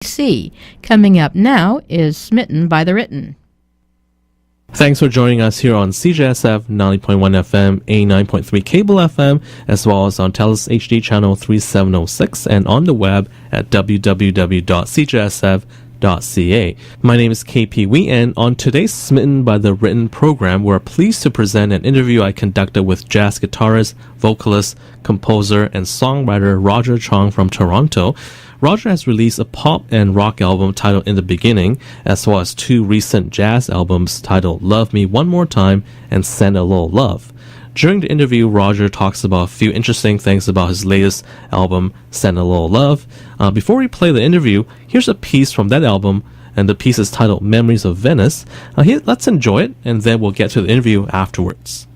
C. Coming up now is Smitten by the Written. Thanks for joining us here on CJSF 90.1 FM, 89.3 Cable FM, as well as on Telus HD channel 3706 and on the web at www.cjsf.ca. My name is KP Wee, and on today's Smitten by the Written program, we're pleased to present an interview I conducted with jazz guitarist, vocalist, composer, and songwriter Roger Chong from Toronto. Roger has released a pop and rock album titled In the Beginning, as well as two recent jazz albums titled Love Me One More Time and Send a Little Love. During the interview, Roger talks about a few interesting things about his latest album, Send a Little Love. Before we play the interview, here's a piece from that album, and the piece is titled Memories of Venice. Let's enjoy it, and then we'll get to the interview afterwards.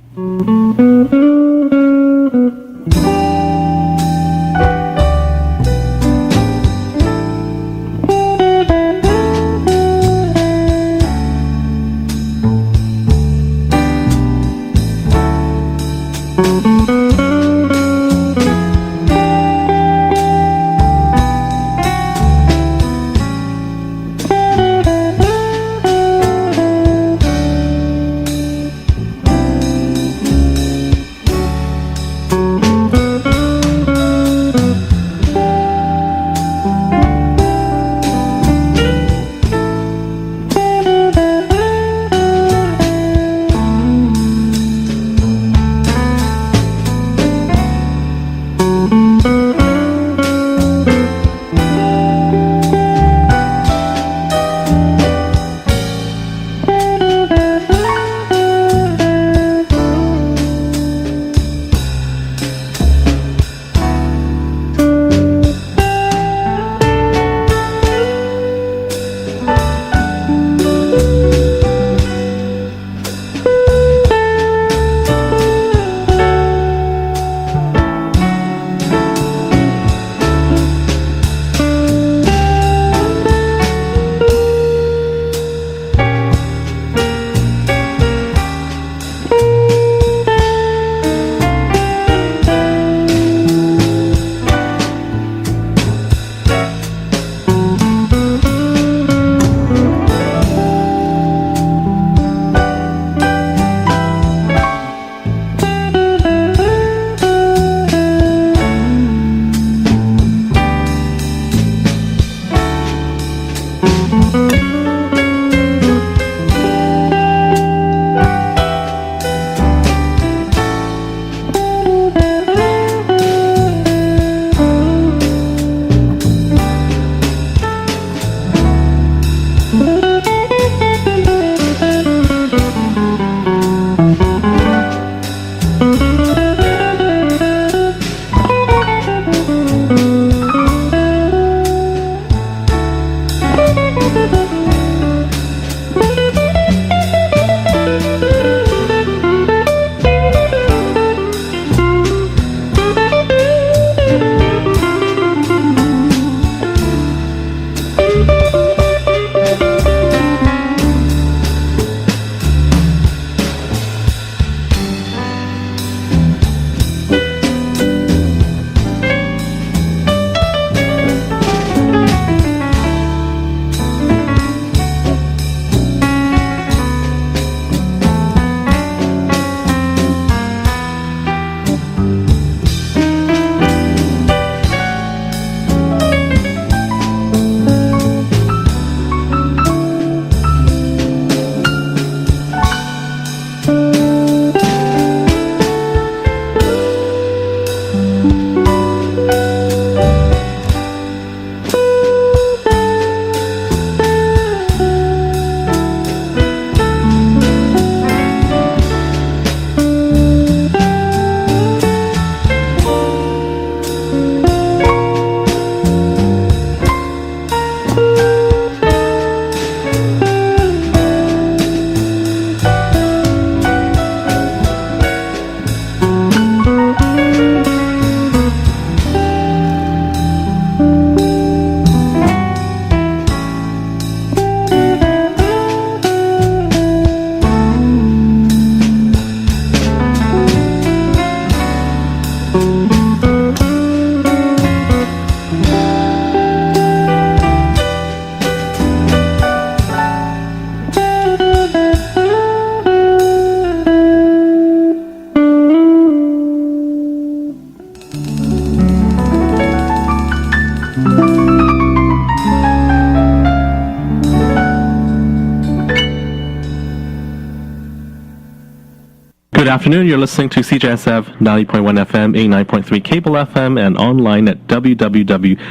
Good afternoon. You're listening to CJSF 90.1 FM, 89.3 cable FM, and online at www.cjsf.ca.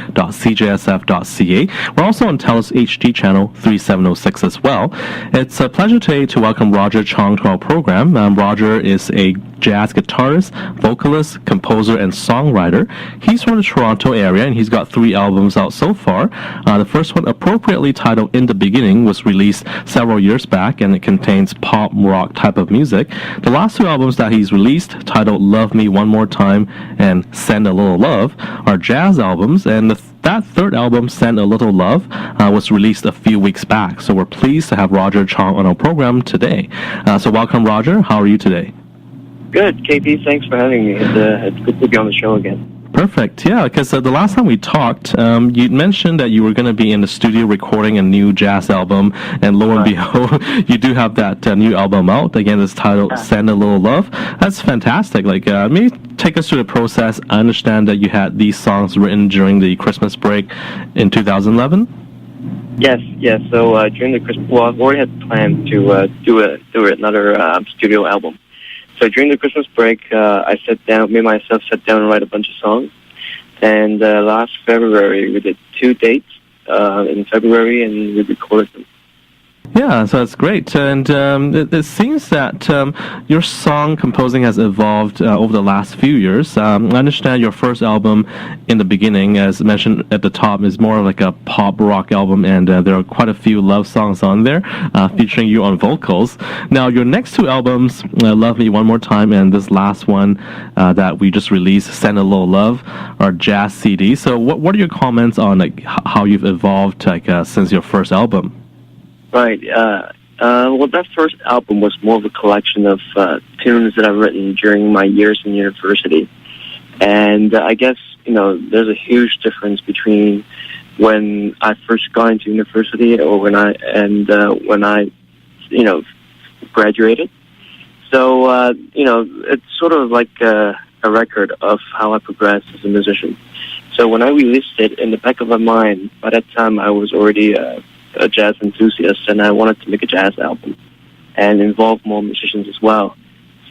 We're also on TELUS HD channel 3706 as well. It's a pleasure today to welcome Roger Chong to our program. Roger is a jazz guitarist, vocalist, composer, and songwriter. He's from the Toronto area, and he's got 3 albums out so far. The first one, appropriately titled In the Beginning, was released several years back, and it contains pop rock type of music. The last 2 albums that he's released, titled Love Me One More Time and Send a Little Love, are jazz albums, and that third album, Send a Little Love, was released a few weeks back. So we're pleased to have Roger Chong on our program today. So welcome, Roger. How are you today? Good, KP. Thanks for having me. It's good to be on the show again. Perfect. Yeah, because the last time we talked, you mentioned that you were going to be in the studio recording a new jazz album, and lo and behold, you do have that new album out. Again, it's titled Send a Little Love. That's fantastic. Maybe take us through the process. I understand that you had these songs written during the Christmas break in 2011. Yes. So during the Christmas, I've already had planned to do another studio album. So during the Christmas break, me and myself sat down and write a bunch of songs. And last February, we did 2 dates in February, and we recorded them. Yeah, so that's great. And it seems that your song composing has evolved over the last few years. I understand your first album, In the Beginning, as mentioned at the top, is more like a pop rock album, and there are quite a few love songs on there featuring you on vocals. Now, your next 2 albums, Love Me One More Time, and this last one that we just released, Send a Little Love, are jazz CDs. So what are your comments on how you've evolved since your first album? Right. Well, that first album was more of a collection of tunes that I've written during my years in university. And I guess, there's a huge difference between when I first got into university or when I graduated. So, it's sort of like a record of how I progressed as a musician. So when I released it, in the back of my mind, by that time I was already a jazz enthusiast, and I wanted to make a jazz album and involve more musicians as well.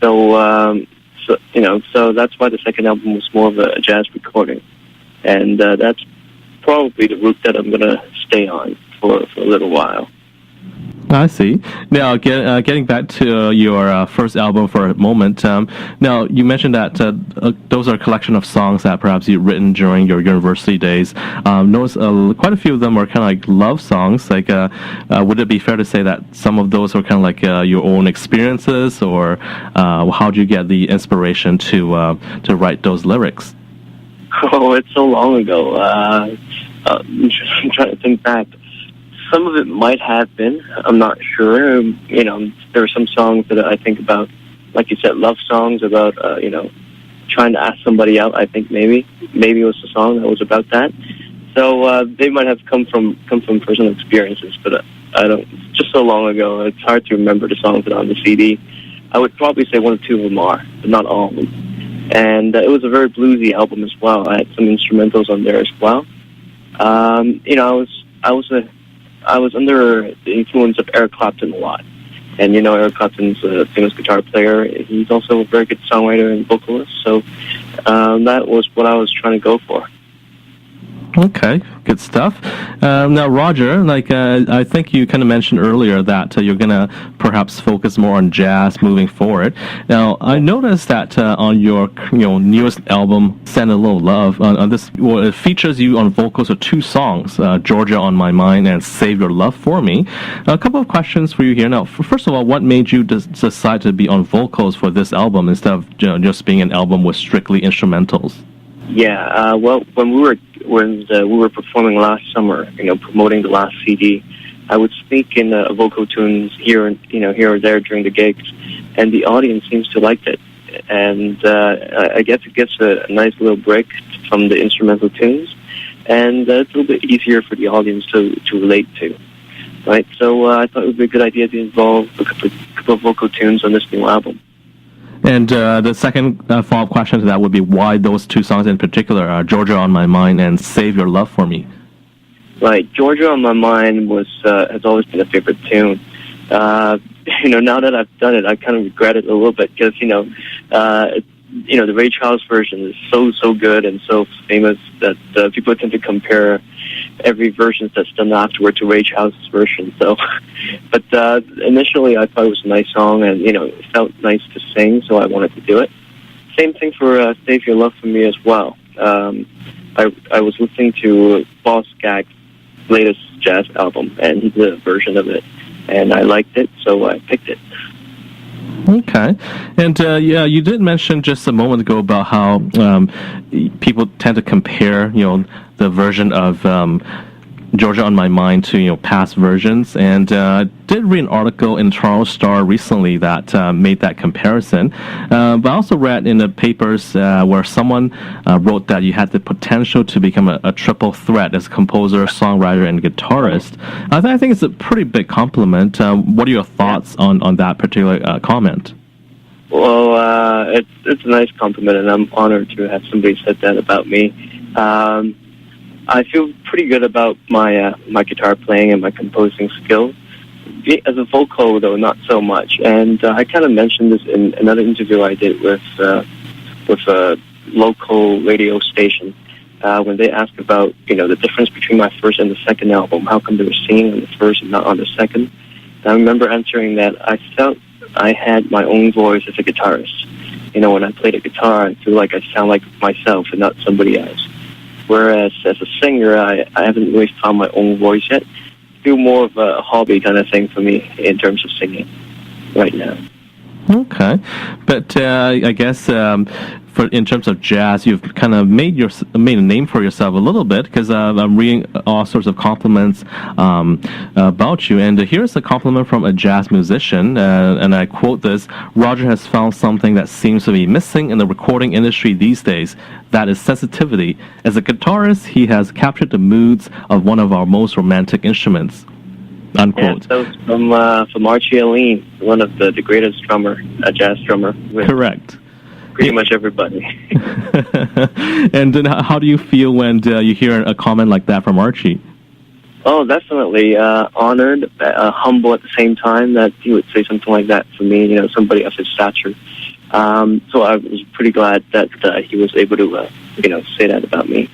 So that's why the second album was more of a jazz recording, and that's probably the route that I'm going to stay on for a little while. I see. Now, getting back to your first album for a moment. Now, you mentioned that those are a collection of songs that perhaps you've written during your university days. Notice quite a few of them are kind of like love songs. Would it be fair to say that some of those are kind of like your own experiences, or how did you get the inspiration to write those lyrics? Oh, it's so long ago. I'm trying to think back. Some of it might have been. I'm not sure. There are some songs that I think about, like you said, love songs about, trying to ask somebody out. I think maybe it was a song that was about that. So they might have come from personal experiences, but I don't. Just so long ago, it's hard to remember the songs that are on the CD. I would probably say 1 or 2 of them are, but not all of them. And it was a very bluesy album as well. I had some instrumentals on there as well. I was under the influence of Eric Clapton a lot. And, Eric Clapton's a famous guitar player. He's also a very good songwriter and vocalist. So that was what I was trying to go for. Okay, good stuff. Now, Roger, I think you kind of mentioned earlier that you're going to perhaps focus more on jazz moving forward. Now, I noticed that on your newest album, Send a Little Love, on this, it features you on vocals of 2 songs, Georgia on My Mind and Save Your Love for Me. A couple of questions for you here. Now, first of all, what made you decide to be on vocals for this album instead of just being an album with strictly instrumentals? Yeah, well, when we were performing last summer, promoting the last CD, I would speak in vocal tunes here or there during the gigs, and the audience seems to like it. And I guess it gets a nice little break from the instrumental tunes, and it's a little bit easier for the audience to relate to, right? So I thought it would be a good idea to involve a couple of vocal tunes on this new album. And the second follow-up question to that would be why those 2 songs in particular, Georgia on My Mind and Save Your Love for Me? Right, Georgia on My Mind has always been a favorite tune. now that I've done it, I kind of regret it a little bit because, the Ray Charles version is so good and so famous that people tend to compare every version that's done afterward to Ray Charles' version. So, but initially I thought it was a nice song, and it felt nice to sing, so I wanted to do it. Same thing for "Save Your Love for Me" as well. I was listening to Boss Gagg's latest jazz album, and he did a version of it, and I liked it, so I picked it. Okay. And you did mention just a moment ago about how people tend to compare, the version of Georgia on My Mind to, past versions. And I did read an article in Toronto Star recently that made that comparison. But I also read in the papers where someone wrote that you had the potential to become a triple threat as a composer, songwriter, and guitarist. I think it's a pretty big compliment. What are your thoughts on that particular comment? Well, it's a nice compliment, and I'm honored to have somebody said that about me. I feel pretty good about my guitar playing and my composing skills. As a vocal, though, not so much. And I kind of mentioned this in another interview I did with a local radio station when they asked about the difference between my first and the second album. How come they were singing on the first and not on the second? And I remember answering that I felt I had my own voice as a guitarist. When I play the guitar, I feel like I sound like myself and not somebody else. Whereas as a singer, I haven't really found my own voice yet. I feel more of a hobby kind of thing for me in terms of singing right now. Okay. But I guess in terms of jazz, you've kind of made a name for yourself a little bit, because I'm reading all sorts of compliments about you. And here's a compliment from a jazz musician, and I quote this: "Roger has found something that seems to be missing in the recording industry these days. That is sensitivity. As a guitarist, he has captured the moods of one of our most romantic instruments." Unquote. Yeah, so from Archie Aline, one of the greatest jazz drummer. Correct. Pretty much everybody. And then how do you feel when you hear a comment like that from Archie? Oh, definitely honored, humble at the same time that he would say something like that for me, somebody of his stature. So I was pretty glad that he was able to, say that about me.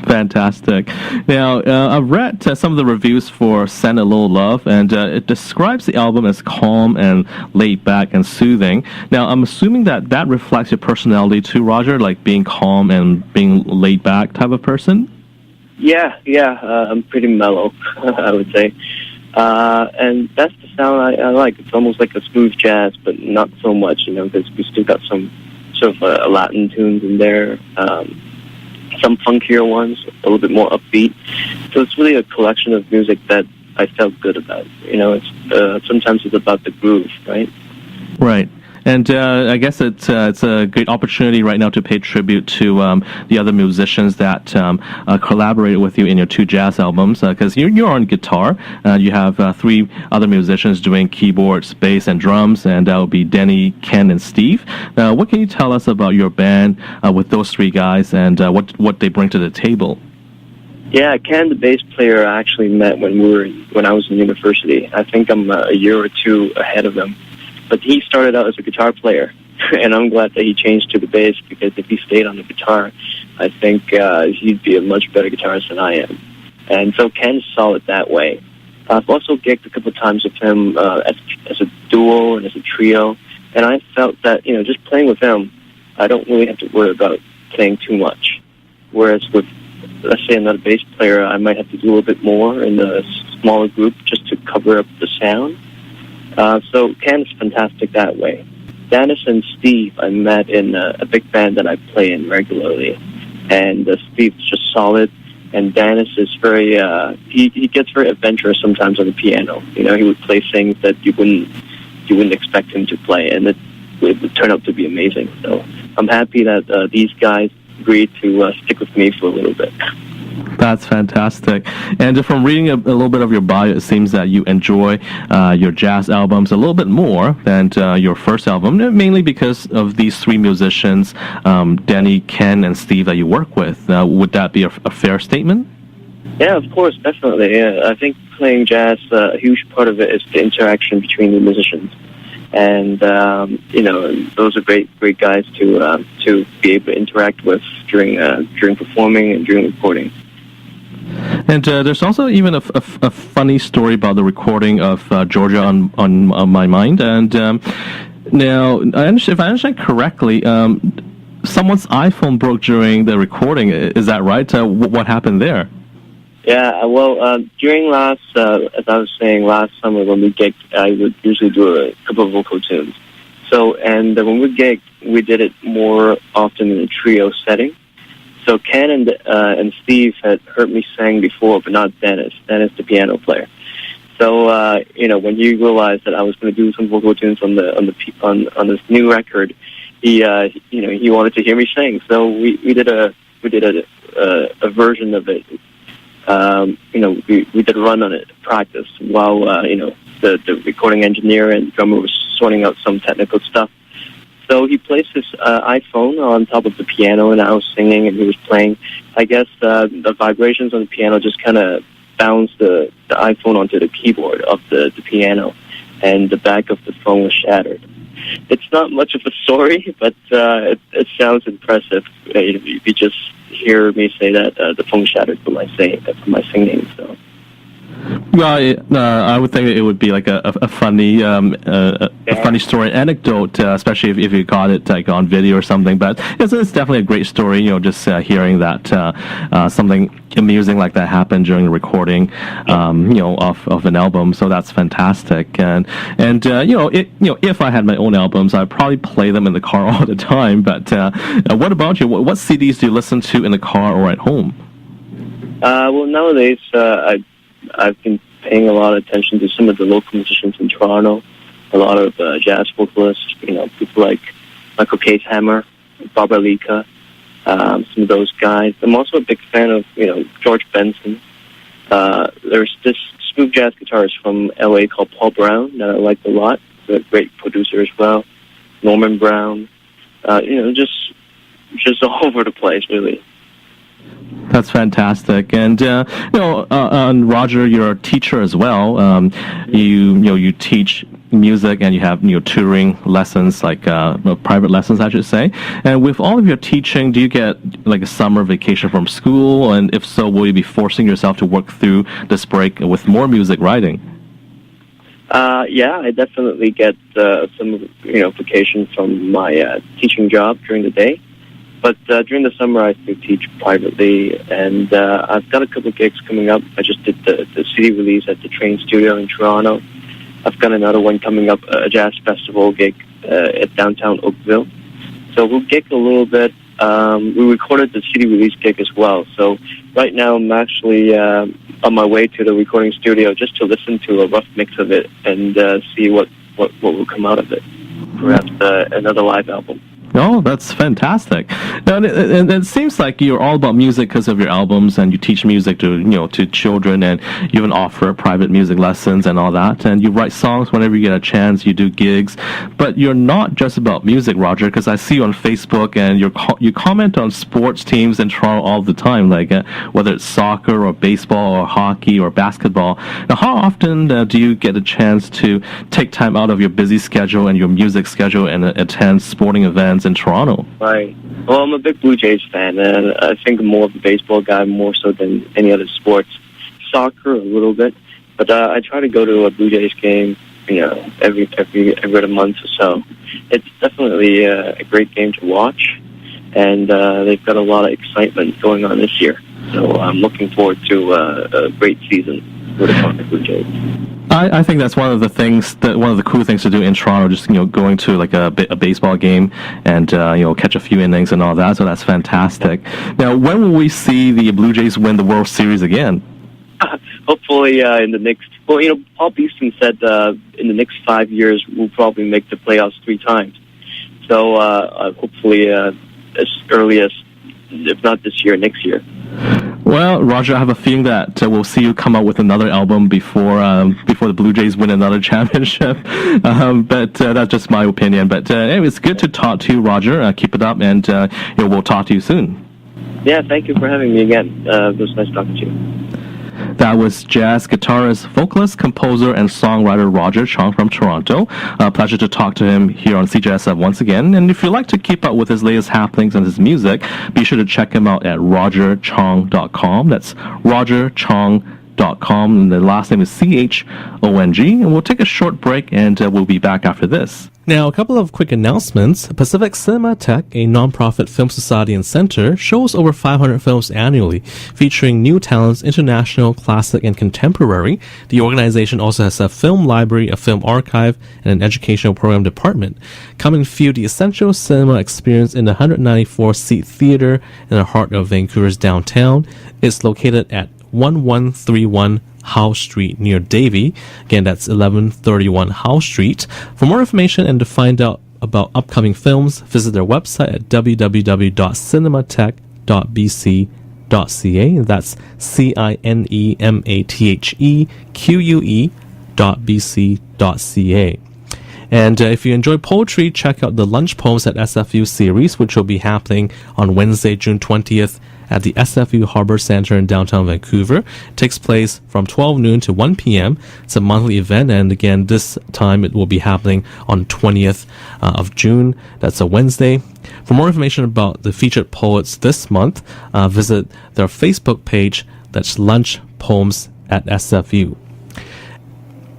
Fantastic. Now, I've read some of the reviews for Send a Little Love, and it describes the album as calm and laid back and soothing. Now, I'm assuming that reflects your personality too, Roger, like being calm and being laid back type of person? Yeah. I'm pretty mellow, I would say. And that's the sound I like. It's almost like a smooth jazz, but not so much, because we still got some sort of Latin tunes in there. Some funkier ones, a little bit more upbeat. So it's really a collection of music that I felt good about. It's sometimes it's about the groove, right? Right. And I guess it's a great opportunity right now to pay tribute to the other musicians that collaborated with you in your two jazz albums, because you're on guitar. You have three other musicians doing keyboards, bass, and drums, and that would be Denny, Ken, and Steve. What can you tell us about your band with those three guys and what they bring to the table? Yeah, Ken, the bass player, I actually met when I was in university. I think I'm a year or two ahead of him. But he started out as a guitar player, and I'm glad that he changed to the bass, because if he stayed on the guitar, I think he'd be a much better guitarist than I am. And so Ken's solid that way. I've also gigged a couple of times with him as a duo and as a trio, and I felt that, just playing with him, I don't really have to worry about playing too much. Whereas with, let's say, another bass player, I might have to do a little bit more in a smaller group just to cover up the sound. So Ken's fantastic that way. Dennis and Steve I met in a big band that I play in regularly, and Steve's just solid, and Dennis is very he gets very adventurous sometimes on the piano. He would play things that you wouldn't expect him to play, and it would turn out to be amazing. So I'm happy that these guys agreed to stick with me for a little bit. That's fantastic. And from reading a little bit of your bio, it seems that you enjoy your jazz albums a little bit more than your first album, mainly because of these three musicians, Denny, Ken, and Steve, that you work with. Would that be a fair statement? Yeah, of course, definitely. Yeah. I think playing jazz, a huge part of it is the interaction between the musicians. And, those are great guys to be able to interact with during performing and during recording. And there's also even a funny story about the recording of Georgia on My Mind. And now, if I understand correctly, someone's iPhone broke during the recording. Is that right? What happened there? Yeah, well, during as I was saying, last summer when we gigged, I would usually do a couple of vocal tunes. So, and when we gigged, we did it more often in a trio setting. So Ken and Steve had heard me sing before, but not Dennis. Dennis, the piano player. So, when he realized that I was going to do some vocal tunes on this new record, he wanted to hear me sing. So we did a version of it. We did a run on it, practice, while, the recording engineer and drummer was sorting out some technical stuff. So he placed his iPhone on top of the piano, and I was singing, and he was playing. I guess the vibrations on the piano just kind of bounced the iPhone onto the keyboard of the piano, and the back of the phone was shattered. It's not much of a story, but it sounds impressive. You just hear me say that the phone shattered from my singing. So. Well, I would think it would be like a funny funny story anecdote, especially if you got it like on video or something. But it's definitely a great story. Just hearing that something amusing like that happened during the recording, of an album. So that's fantastic. And if I had my own albums, I'd probably play them in the car all the time. But what about you? What CDs do you listen to in the car or at home? Well, nowadays I've been paying a lot of attention to some of the local musicians in Toronto, a lot of jazz vocalists, people like Michael Casehammer, Barbara Lika, some of those guys. I'm also a big fan of, George Benson. There's this smooth jazz guitarist from LA called Paul Brown that I like a lot. He's a great producer as well. Norman Brown, just all over the place, really. That's fantastic, and Roger, you're a teacher as well. You teach music, and you have tutoring lessons, like private lessons, I should say. And with all of your teaching, do you get like a summer vacation from school? And if so, will you be forcing yourself to work through this break with more music writing? Yeah, I definitely get some vacation from my teaching job during the day. But during the summer, I do teach privately, and I've got a couple of gigs coming up. I just did the CD release at the Train Studio in Toronto. I've got another one coming up, a jazz festival gig at downtown Oakville. So we'll gig a little bit. We recorded the CD release gig as well. So right now, I'm actually on my way to the recording studio just to listen to a rough mix of it and see what will come out of it. Perhaps another live album. Oh, that's fantastic. And it seems like you're all about music because of your albums, and you teach music to children, and you even offer private music lessons and all that. And you write songs whenever you get a chance. You do gigs, but you're not just about music, Roger. Because I see you on Facebook, and you comment on sports teams in Toronto all the time, like whether it's soccer or baseball or hockey or basketball. Now, how often do you get a chance to take time out of your busy schedule and your music schedule and attend sporting events in Toronto? Right. Well, I'm a big Blue Jays fan, and I think I'm more of a baseball guy more so than any other sports. Soccer a little bit, but I try to go to a Blue Jays game, every other month or so. It's definitely a great game to watch, and they've got a lot of excitement going on this year. So I'm looking forward to a great season with the Toronto Blue Jays. I think that's one of the cool things to do in Toronto, just going to like a baseball game and catch a few innings and all that. So that's fantastic. Now, when will we see the Blue Jays win the World Series again? Hopefully in the next. Well, Paul Beeston said in the next 5 years we'll probably make the playoffs 3 times. So hopefully as early as, if not this year, next year. Well, Roger, I have a feeling that we'll see you come out with another album before the Blue Jays win another championship. But that's just my opinion. But anyway, it's good to talk to you, Roger. Keep it up, and we'll talk to you soon. Yeah, thank you for having me again. It was nice talking to you. That was jazz guitarist, vocalist, composer, and songwriter Roger Chong from Toronto. A pleasure to talk to him here on CJSF once again. And if you'd like to keep up with his latest happenings and his music, be sure to check him out at rogerchong.com. That's rogerchong.com, and the last name is C-H-O-N-G. And we'll take a short break, and we'll be back after this. Now, a couple of quick announcements. Pacific Cinematheque, a non-profit film society and center, shows over 500 films annually, featuring new talents, international, classic, and contemporary. The organization also has a film library, a film archive, and an educational program department. Come and feel the essential cinema experience in the 194-seat theater in the heart of Vancouver's downtown. It's located at 1131 Howe Street near Davie. Again, that's 1131 Howe Street. For more information and to find out about upcoming films, visit their website at www.cinematheque.bc.ca. That's CINEMATHEQUE.bc.ca. And if you enjoy poetry, check out the Lunch Poems at SFU series, which will be happening on Wednesday, June 20th at the SFU Harbor Center in downtown Vancouver. It takes place from 12 noon to 1 p.m. It's a monthly event, and again, this time it will be happening on 20th of June. That's a Wednesday. For more information about the featured poets this month, visit their Facebook page. That's Lunch Poems at SFU.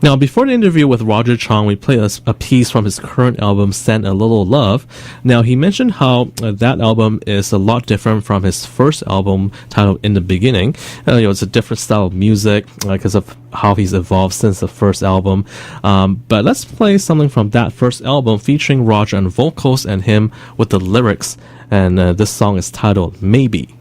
Now, before the interview with Roger Chong, we played a piece from his current album, Send a Little Love. Now, he mentioned how that album is a lot different from his first album titled In the Beginning. It's a different style of music because of how he's evolved since the first album. But let's play something from that first album featuring Roger on vocals and him with the lyrics. And this song is titled Maybe.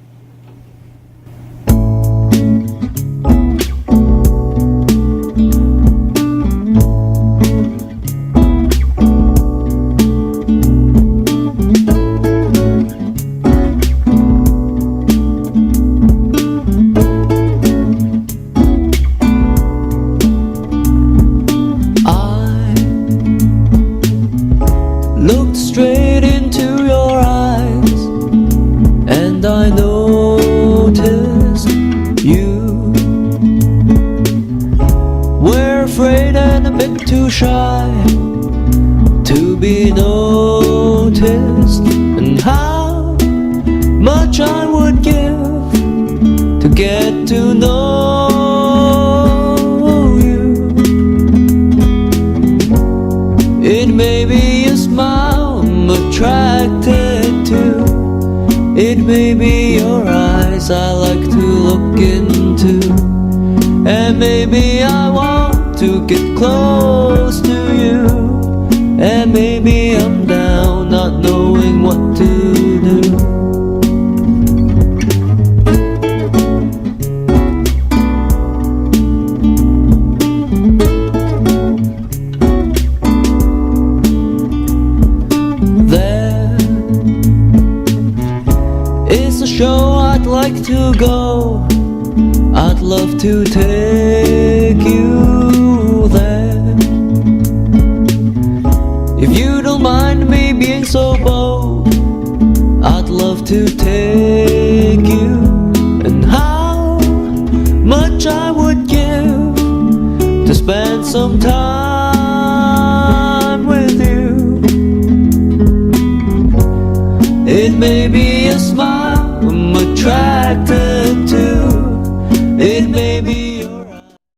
Looked straight into your eyes, and I noticed you were afraid and a bit too shy to be noticed, and how much I would give to get to know you. It may be a smile I'm attracted to, it may be your eyes I like to look into, and maybe I want to get close to you, and maybe I'm down not knowing what to do. Show I'd like to go, I'd love to take you there. If you don't mind me being so bold, I'd love to take you, and how much I would give to spend some time with you. It may be a smile I'm attracted